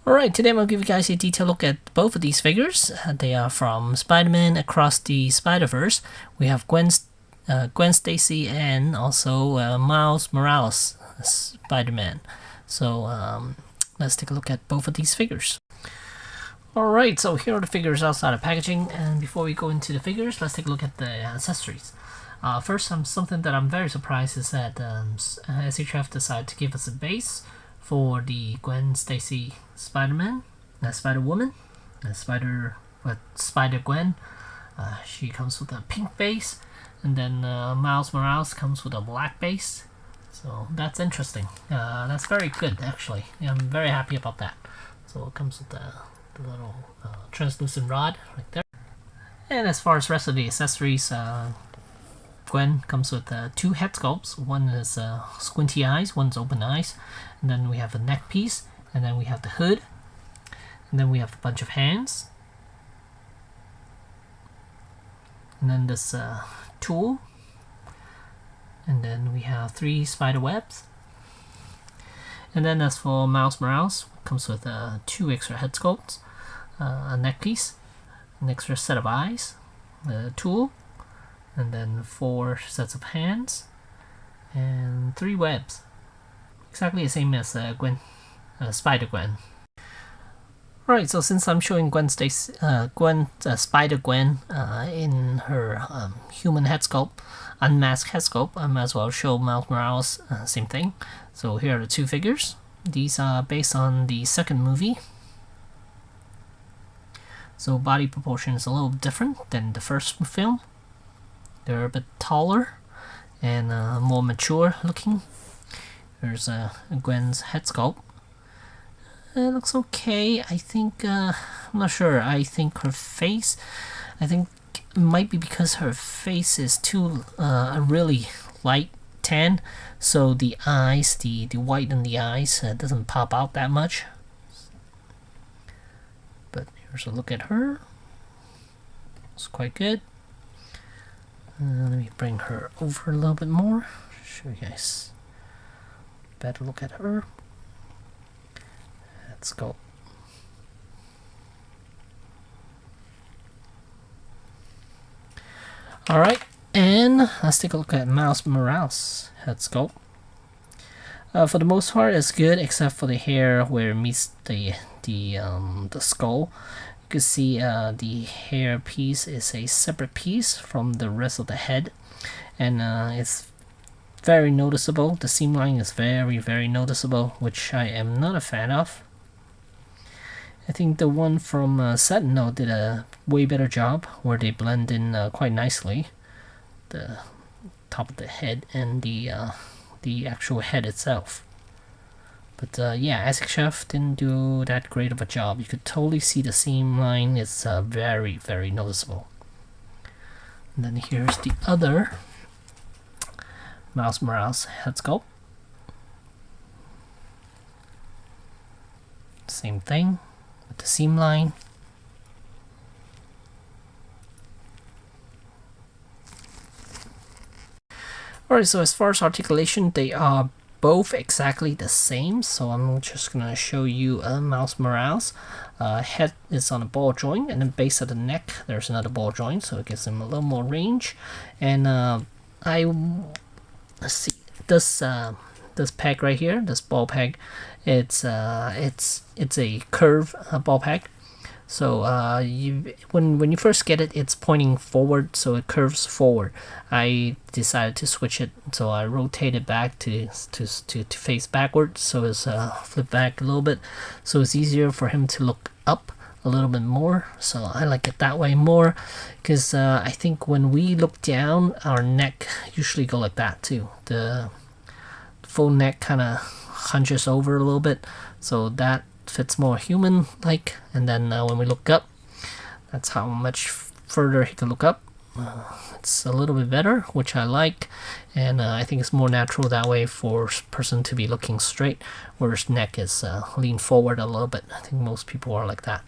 Alright, today I'm going to give you guys a detailed look at both of these figures. They are from Spiderman Across the Spiderverse. We have Gwen Stacy and also Miles Morales Spider-Man. So let's take a look at both of these figures. Alright, so here are the figures outside of packaging, and before we go into the figures, let's take a look at the accessories. First, something that I'm very surprised is that SHF decided to give us a base for the Gwen Stacy Spider-Man, Spider-Woman, Spider-Gwen. She comes with a pink base, and then Miles Morales comes with a black base. So that's interesting. That's very good, actually. Yeah, I'm very happy about that. So it comes with the little translucent rod right there. And as far as the rest of the accessories, Gwen comes with two head sculpts. One is squinty eyes, one's open eyes. And then we have a neck piece, and then we have the hood, and then we have a bunch of hands, and then this tool, and then we have 3 spider webs. And then as for Miles Morales, comes with 2 extra head sculpts, a neck piece, an extra set of eyes, a tool, and then 4 sets of hands, and 3 webs. Exactly the same as Spider-Gwen. Right, so since I'm showing Spider-Gwen in her human head sculpt, unmasked head sculpt, I might as well show Miles Morales, same thing. So here are the 2 figures. These are based on the second movie. So body proportion is a little different than the first film. They're a bit taller and more mature looking. There's Gwen's head sculpt. It looks okay. I think, I'm not sure. I think her face, it might be because her face is too a really light tan. So the eyes, the white in the eyes doesn't pop out that much. But here's a look at her. It's quite good. Let me bring her over a little bit more. Show you guys. Better look at her. Let's go. Alright, and let's take a look at Miles Morales head sculpt. For the most part, it's good except for the hair where it meets the skull. You can see the hair piece is a separate piece from the rest of the head, and it's very noticeable. The seam line is very noticeable, which I am not a fan of. I think the one from Sentinel did a way better job, where they blend in quite nicely the top of the head and the actual head itself. But yeah, SHF didn't do that great of a job. You could totally see the seam line is very noticeable. And then here's the other Miles Morales head sculpt. Same thing with the seam line. Alright, so as far as articulation, they are both exactly the same. So I'm just gonna show you Miles Morales. Head is on a ball joint, and then base of the neck there's another ball joint, so it gives him a little more range. And let's see, this peg right here, this ball peg, it's a curve ball peg. So when you first get it, it's pointing forward, so it curves forward. I decided to switch it, so I rotate it back to face backwards, so it's flip back a little bit, so it's easier for him to look up a little bit more. So I like it that way more, because I think when we look down, our neck usually go like that too. The full neck kind of hunches over a little bit, so that fits more human like. And then when we look up, that's how much further he can look up. It's a little bit better, which I like, and I think it's more natural that way for a person to be looking straight, whereas neck is lean forward a little bit. I think most people are like that.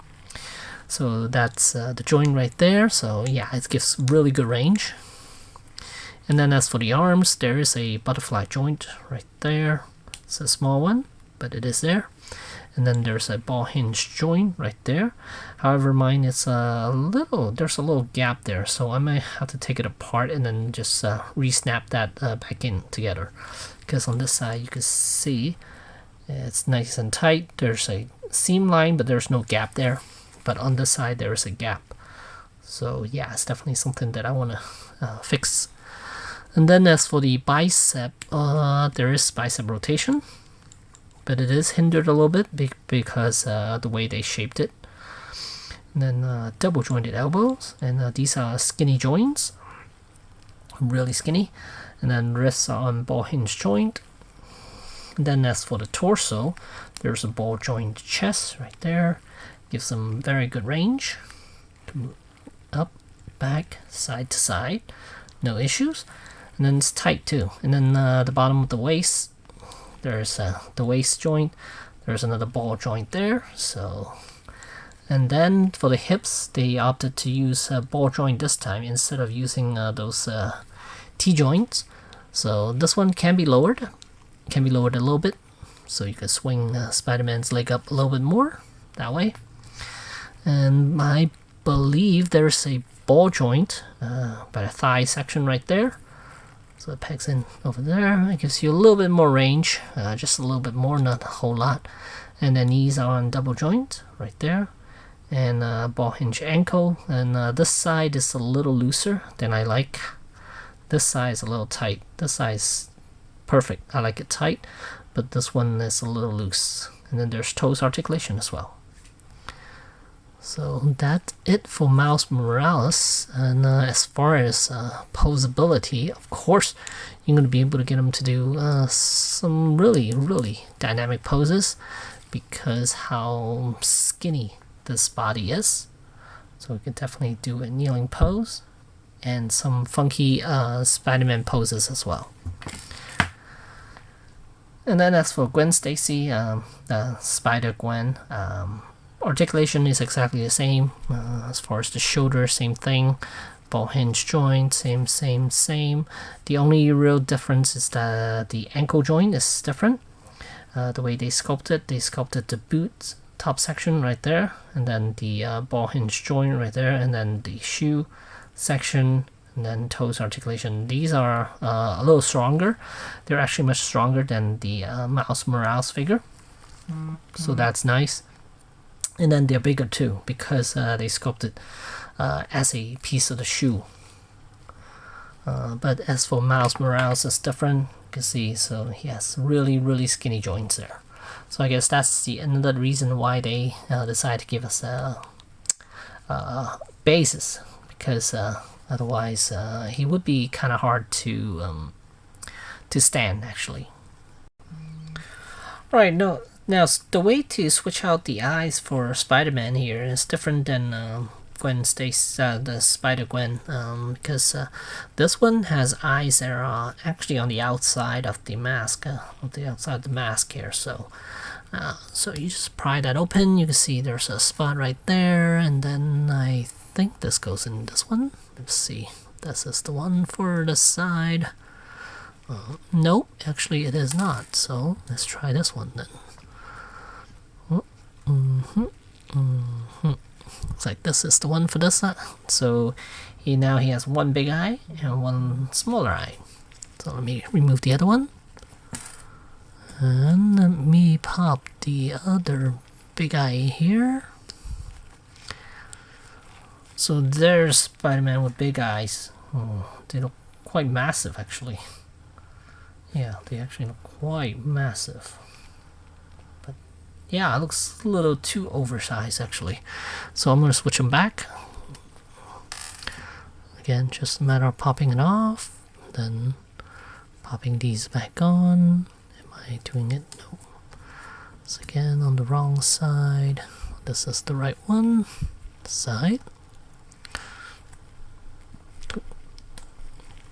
So that's the joint right there. So yeah, it gives really good range. And then as for the arms, there is a butterfly joint right there. It's a small one, but it is there. and then there's a ball hinge joint right there. However, mine is there's a little gap there, so I might have to take it apart and then just re-snap that back in together, because on this side you can see it's nice and tight. There's a seam line, but there's no gap there, but on this side there is a gap. So yeah, it's definitely something that I want to fix. And then as for the bicep, there is bicep rotation, but it is hindered a little bit because the way they shaped it. And then double jointed elbows, and these are skinny joints, really skinny. And then wrists are on ball hinge joint. And then as for the torso, there's a ball joint chest right there. Gives them very good range to move up, back, side to side, no issues. And then it's tight too. And then the bottom of the waist, there's the waist joint. There's another ball joint there. So, and then for the hips, they opted to use a ball joint this time instead of using those T joints. So this one can be lowered a little bit, so you can swing Spider-Man's leg up a little bit more that way. And I believe there's a ball joint by the thigh section right there. So it pegs in over there. It gives you a little bit more range, just a little bit more, not a whole lot. And then knees are on double joint right there. And ball hinge ankle. And this side is a little looser than I like. This side is a little tight. This side is perfect. I like it tight, but this one is a little loose. And then there's toes articulation as well. So that's it for Miles Morales. And as far as posability, of course, you're going to be able to get him to do some really, really dynamic poses because how skinny this body is. So we can definitely do a kneeling pose and some funky Spider-Man poses as well. And then as for Gwen Stacy, Spider-Gwen, articulation is exactly the same. As far as the shoulder, same thing. Ball hinge joint, same. The only real difference is that the ankle joint is different. The way they sculpted the boot top section right there, and then the ball hinge joint right there, and then the shoe section, and then toes articulation. These are a little stronger. They're actually much stronger than the Miles Morales figure. So that's nice. And then they're bigger too because they sculpted as a piece of the shoe. But as for Miles Morales, it's different. You can see, so he has really, really skinny joints there. So I guess that's another reason why they decided to give us a basis, because otherwise he would be kind of hard to stand actually. Right, no. Now, the way to switch out the eyes for Spider-Man here is different than Gwen Stacy, the Spider-Gwen, because this one has eyes that are actually on the outside of the mask, here. So you just pry that open. You can see there's a spot right there, and then I think this goes in this one. Let's see. This is the one for the side. Nope, actually it is not. So let's try this one then. Looks like this is the one for this side. So now he has one big eye and one smaller eye. So let me remove the other one. And let me pop the other big eye here. So there's Spider-Man with big eyes. They look quite massive actually. Yeah, they actually look quite massive. Yeah, it looks a little too oversized actually. So I'm going to switch them back. Again, just a matter of popping it off, then popping these back on. Am I doing it? No. It's again on the wrong side. This is the right one. Side.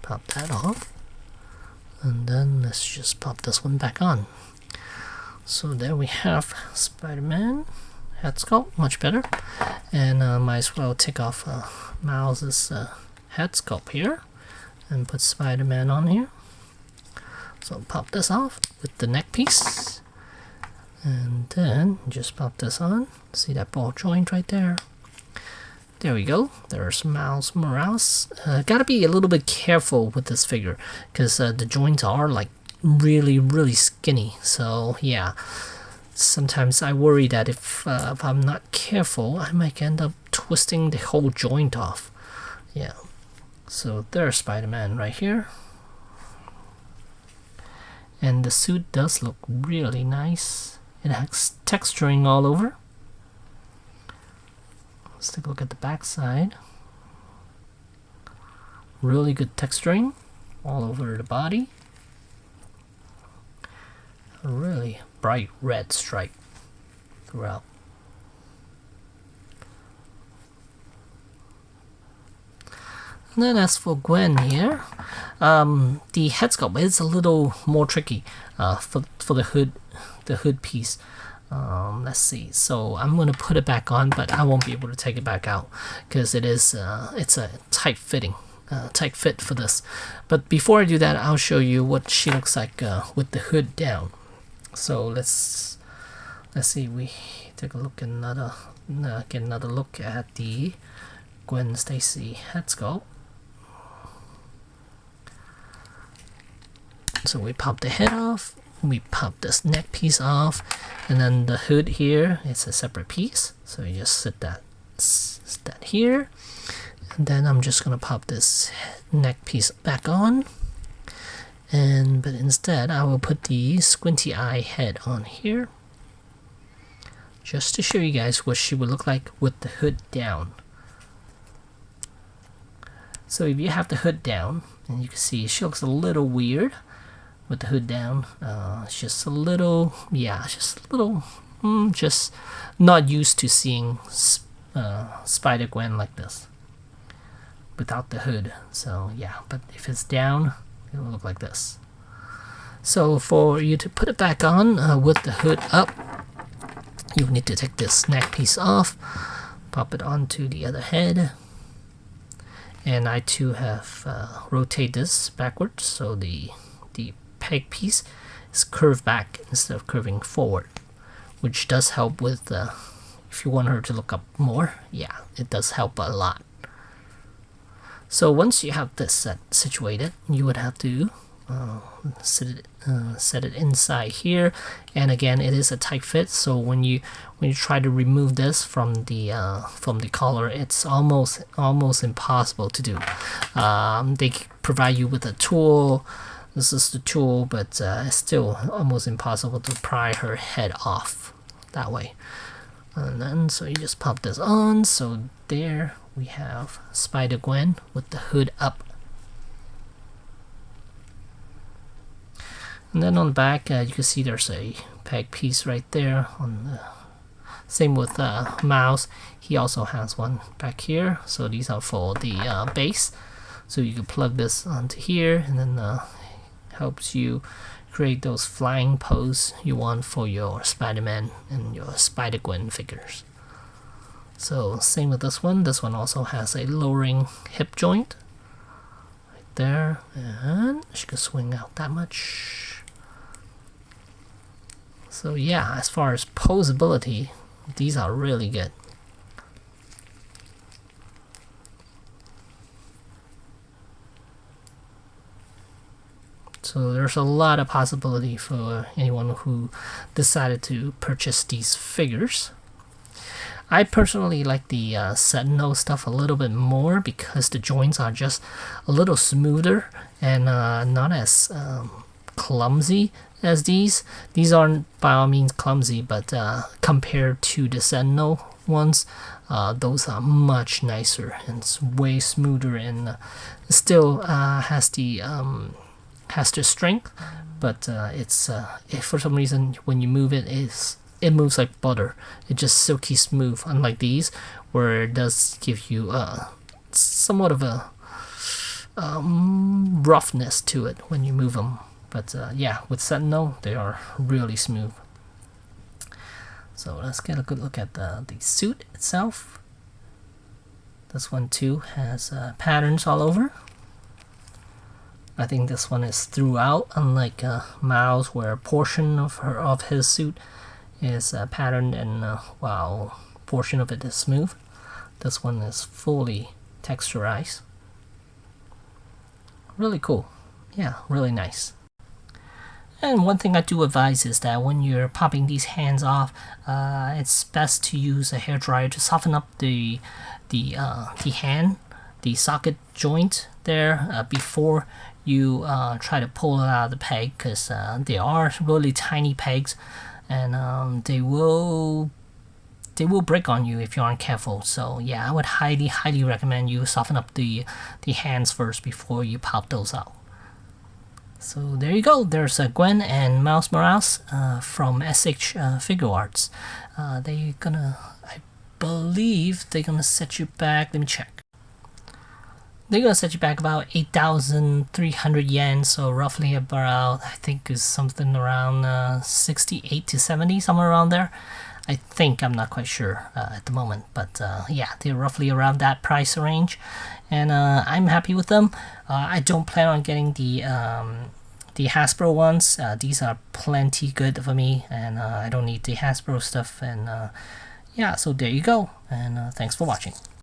Pop that off. And then let's just pop this one back on. So there we have Spider-Man head sculpt, much better. And might as well take off Miles' head sculpt here and put Spider-Man on here. So pop this off with the neck piece. And then just pop this on. See that ball joint right there? There we go. There's Miles Morales. Gotta be a little bit careful with this figure because the joints are like really skinny. So yeah, sometimes I worry that if I'm not careful, I might end up twisting the whole joint off. Yeah. So there's Spider-Man right here. And the suit does look really nice. It has texturing all over. Let's take a look at the back side. Really good texturing all over the body. A really bright red stripe throughout. And then as for Gwen here, the head sculpt is a little more tricky for the hood piece. Let's see. So I'm going to put it back on, but I won't be able to take it back out because it's a tight fit for this. But before I do that, I'll show you what she looks like with the hood down. So let's see. We take a look at get another look at the Gwen Stacy head sculpt. So we pop the head off, we pop this neck piece off, and then the hood here, it's a separate piece. So you just sit that here, and then I'm just gonna pop this neck piece back on. But instead I will put the squinty eye head on here, just to show you guys what she would look like with the hood down. So if you have the hood down, and you can see she looks a little weird with the hood down. It's just a little, just not used to seeing Spider-Gwen like this without the hood. So yeah, but if it's down, it will look like this. So for you to put it back on with the hood up, you need to take this neck piece off, pop it onto the other head, and I too have rotate this backwards so the peg piece is curved back instead of curving forward, which does help with if you want her to look up more. Yeah, it does help a lot. So once you have this situated, you would have to set it inside here, and again it is a tight fit, so when you try to remove this from the collar, it's almost impossible to do. They provide you with a tool. This is the tool, but it's still almost impossible to pry her head off that way. And then so you just pop this on. So there we have Spider-Gwen with the hood up. And then on the back, you can see there's a peg piece right there. Same with Miles. He also has one back here. So these are for the base. So you can plug this onto here, and then helps you create those flying pose you want for your Spider-Man and your Spider-Gwen figures. So same with this one. This one also has a lowering hip joint right there, and she can swing out that much. So yeah, as far as posability, these are really good. So there's a lot of possibility for anyone who decided to purchase these figures. I personally like the Sentinel stuff a little bit more because the joints are just a little smoother and not as clumsy as these. These aren't by all means clumsy, but compared to the Sentinel ones, those are much nicer and it's way smoother, and still has the strength, but it's if for some reason when you move it moves like butter. It's just silky smooth, unlike these where it does give you somewhat of a roughness to it when you move them. But yeah, with Sentinel they are really smooth. So let's get a good look at the suit itself. This one too has patterns all over. I think this one is throughout, unlike Miles, where a portion of his suit is patterned and while portion of it is smooth. This one is fully texturized. Really cool. Yeah, really nice. And one thing I do advise is that when you're popping these hands off, it's best to use a hairdryer to soften up the hand, the socket joint there before you try to pull it out of the peg, because they are really tiny pegs, and they will break on you if you aren't careful. So yeah, I would highly recommend you soften up the hands first before you pop those out. So there you go. There's Gwen and Miles Morales from SH Figuarts. I believe they're gonna set you back. Let me check. They're gonna set you back about 8,300 yen. So roughly about, I think, is something around 68 to 70, somewhere around there. I think, I'm not quite sure at the moment, but yeah, they're roughly around that price range, and I'm happy with them. I don't plan on getting the Hasbro ones. These are plenty good for me, and I don't need the Hasbro stuff. And yeah, so there you go, and thanks for watching.